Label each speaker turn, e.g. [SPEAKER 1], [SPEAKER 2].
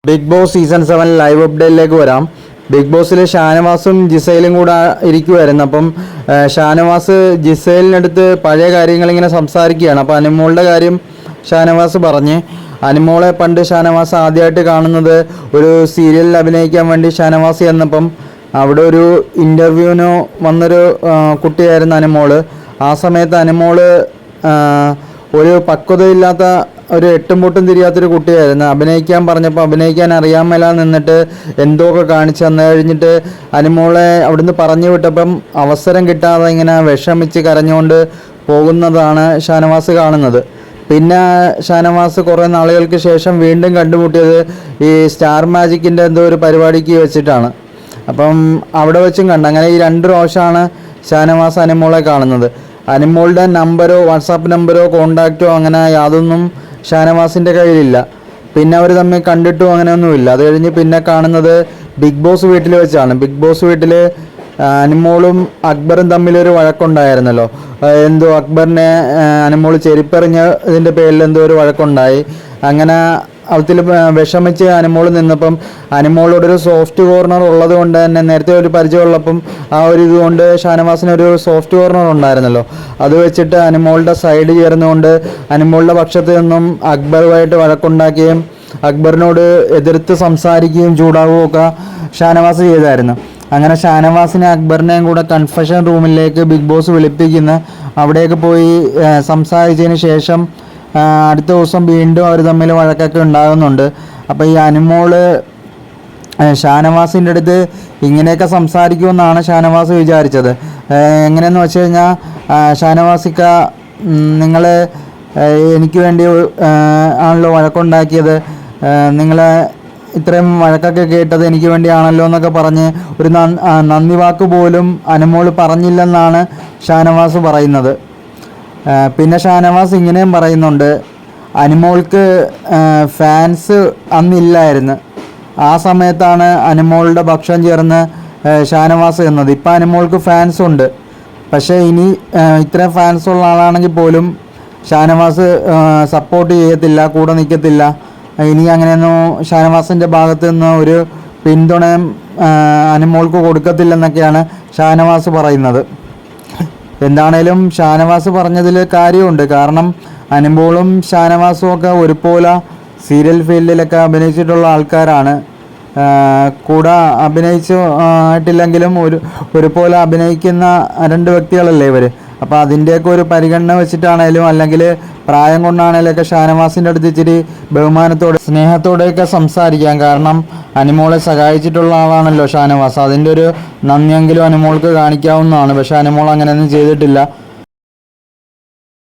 [SPEAKER 1] Big boss season 7 live അപ്ഡേറ്റിലേക്ക് വരാം. Big ബോസിൽ ഷാനവാസും ജിസൈലും കൂടെ ഇരിക്കുമായിരുന്നു. അപ്പം ഷാനവാസ് ജിസൈലിനടുത്ത് പഴയ കാര്യങ്ങളിങ്ങനെ സംസാരിക്കുകയാണ്. അപ്പോൾ അനുമോളുടെ കാര്യം ഷാനവാസ് പറഞ്ഞ്, അനുമോളെ പണ്ട് ഷാനവാസ് ആദ്യമായിട്ട് കാണുന്നത് ഒരു സീരിയലിൽ അഭിനയിക്കാൻ വേണ്ടി ഷാനവാസ് ചെന്നപ്പം അവിടെ ഒരു ഇൻ്റർവ്യൂവിന് വന്നൊരു കുട്ടിയായിരുന്നു അനുമോള്. ആ സമയത്ത് അനുമോള് ഒരു പക്വതയില്ലാത്ത ഒരു എട്ടും പൊട്ടും തിരിയാത്തൊരു കുട്ടിയായിരുന്നു. അഭിനയിക്കാൻ പറഞ്ഞപ്പോൾ അഭിനയിക്കാൻ അറിയാൻ മേല നിന്നിട്ട് എന്തൊക്കെ കാണിച്ച് തന്നു കഴിഞ്ഞിട്ട് അനുമോളെ അവിടുന്ന് പറഞ്ഞു വിട്ടപ്പം അവസരം കിട്ടാതെ ഇങ്ങനെ വിഷമിച്ച് കരഞ്ഞുകൊണ്ട് പോകുന്നതാണ് ഷാനവാസ് കാണുന്നത്. പിന്നെ ഷാനവാസ് കുറേ നാളുകൾക്ക് ശേഷം വീണ്ടും കണ്ടുമുട്ടിയത് ഈ സ്റ്റാർ മാജിക്കിൻ്റെ എന്തോ ഒരു പരിപാടിക്ക് വെച്ചിട്ടാണ്. അപ്പം അവിടെ വെച്ചും കണ്ടു. അങ്ങനെ ഈ 2 പ്രാവശ്യമാണ് ഷാനവാസ് അനുമോളെ കാണുന്നത്. അനുമോളുടെ നമ്പറോ വാട്സാപ്പ് നമ്പറോ കോണ്ടാക്റ്റോ അങ്ങനെ യാതൊന്നും ഷാനവാസിൻ്റെ കയ്യിലില്ല. പിന്നെ അവർ തമ്മിൽ കണ്ടിട്ടും അങ്ങനെയൊന്നുമില്ല. അത് കഴിഞ്ഞ് പിന്നെ കാണുന്നത് ബിഗ് ബോസ് വീട്ടിൽ വെച്ചാണ്. ബിഗ് ബോസ് വീട്ടിൽ അനുമോളും അക്ബറും തമ്മിലൊരു വഴക്കുണ്ടായിരുന്നല്ലോ. എന്തോ അക്ബറിനെ അനുമോൾ ചെരിപ്പെറിഞ്ഞ ഇതിൻ്റെ പേരിൽ എന്തോ ഒരു വഴക്കുണ്ടായി. അങ്ങനെ അതിൽ വിഷമിച്ച് അനുമോൾ നിന്നപ്പം അനുമോളോടൊരു സോഫ്റ്റ് കോർണർ ഉള്ളത് കൊണ്ട് തന്നെ നേരത്തെ ഒരു പരിചയമുള്ളപ്പം ആ ഒരു ഇതുകൊണ്ട് ഷാനവാസിനൊരു സോഫ്റ്റ് കോർണർ ഉണ്ടായിരുന്നല്ലോ. അത് വെച്ചിട്ട് അനുമോളുടെ സൈഡ് ചേർന്നുകൊണ്ട് അനുമോളുടെ പക്ഷത്ത് നിന്നും അക്ബറുമായിട്ട് വഴക്കുണ്ടാക്കുകയും അക്ബറിനോട് എതിർത്ത് സംസാരിക്കുകയും ചൂടാവുകയും ഒക്കെ ഷാനവാസ് ചെയ്തായിരുന്നു. അങ്ങനെ ഷാനവാസിനെ അക്ബറിനെയും കൂടെ കൺഫെഷൻ റൂമിലേക്ക് ബിഗ് ബോസ് വിളിപ്പിക്കുന്ന അവിടേക്ക് പോയി സംസാരിച്ചതിന് ശേഷം അടുത്ത ദിവസം വീണ്ടും അവർ തമ്മിൽ വഴക്കൊക്കെ ഉണ്ടാകുന്നുണ്ട്. അപ്പോൾ ഈ അനുമോള് ഷാനവാസിൻ്റെ അടുത്ത് ഇങ്ങനെയൊക്കെ സംസാരിക്കുമെന്നാണ് ഷാനവാസ് വിചാരിച്ചത്. എങ്ങനെയെന്ന് വെച്ച് കഴിഞ്ഞാൽ, ഷാനവാസിക്ക നിങ്ങൾ എനിക്ക് വേണ്ടി ആണല്ലോ വഴക്കുണ്ടാക്കിയത്, നിങ്ങളെ ഇത്രയും വഴക്കൊക്കെ കേട്ടത് എനിക്ക് വേണ്ടിയാണല്ലോ എന്നൊക്കെ പറഞ്ഞ് ഒരു നന്ദി വാക്ക് പോലും അനുമോൾ പറഞ്ഞില്ലെന്നാണ് ഷാനവാസ് പറയുന്നത്. പിന്നെ ഷാനവാസ് ഇങ്ങനെയും പറയുന്നുണ്ട്, അനുമോൾക്ക് ഫാൻസ് അന്നില്ലായിരുന്നു. ആ സമയത്താണ് അനുമോളുടെ പക്ഷം ചേർന്ന് ഷാനവാസ് എന്നത്. ഇപ്പം അനുമോൾക്ക് ഫാൻസ് ഉണ്ട്. പക്ഷേ ഇനി ഇത്രയും ഫാൻസ് ഉള്ള ആളാണെങ്കിൽ പോലും ഷാനവാസ് സപ്പോർട്ട് ചെയ്യത്തില്ല, കൂടെ നിൽക്കത്തില്ല. ഇനി അങ്ങനെയൊന്നും ഷാനവാസിൻ്റെ ഭാഗത്ത് നിന്ന് ഒരു പിന്തുണയും അനുമോൾക്ക് കൊടുക്കത്തില്ലെന്നൊക്കെയാണ് ഷാനവാസ് പറയുന്നത്. എന്താണേലും ഷാനവാസ് പറഞ്ഞതിൽ കാര്യമുണ്ട്. കാരണം അനുമോളും ഷാനവാസും ഒക്കെ ഒരുപോലെ സീരിയൽ ഫീൽഡിലൊക്കെ അഭിനയിച്ചിട്ടുള്ള ആൾക്കാരാണ്. കൂടെ അഭിനയിച്ചിട്ടില്ലെങ്കിലും ഒരുപോലെ അഭിനയിക്കുന്ന 2 വ്യക്തികളല്ലേ ഇവർ. അപ്പോൾ അതിൻ്റെയൊക്കെ ഒരു പരിഗണന വെച്ചിട്ടാണേലും അല്ലെങ്കിൽ പ്രായം കൊണ്ടാണേലും ഒക്കെ ഷാനവാസിൻ്റെ അടുത്ത് ഇച്ചിരി ബഹുമാനത്തോടെ സ്നേഹത്തോടെയൊക്കെ സംസാരിക്കാം. കാരണം അനുമോളെ സഹായിച്ചിട്ടുള്ള ആളാണല്ലോ ഷാനവാസ്. അതിൻ്റെ ഒരു നന്ദിയെങ്കിലും അനുമോൾക്ക് കാണിക്കാവുന്നതാണ്. പക്ഷേ അനുമോൾ അങ്ങനെയൊന്നും ചെയ്തിട്ടില്ല.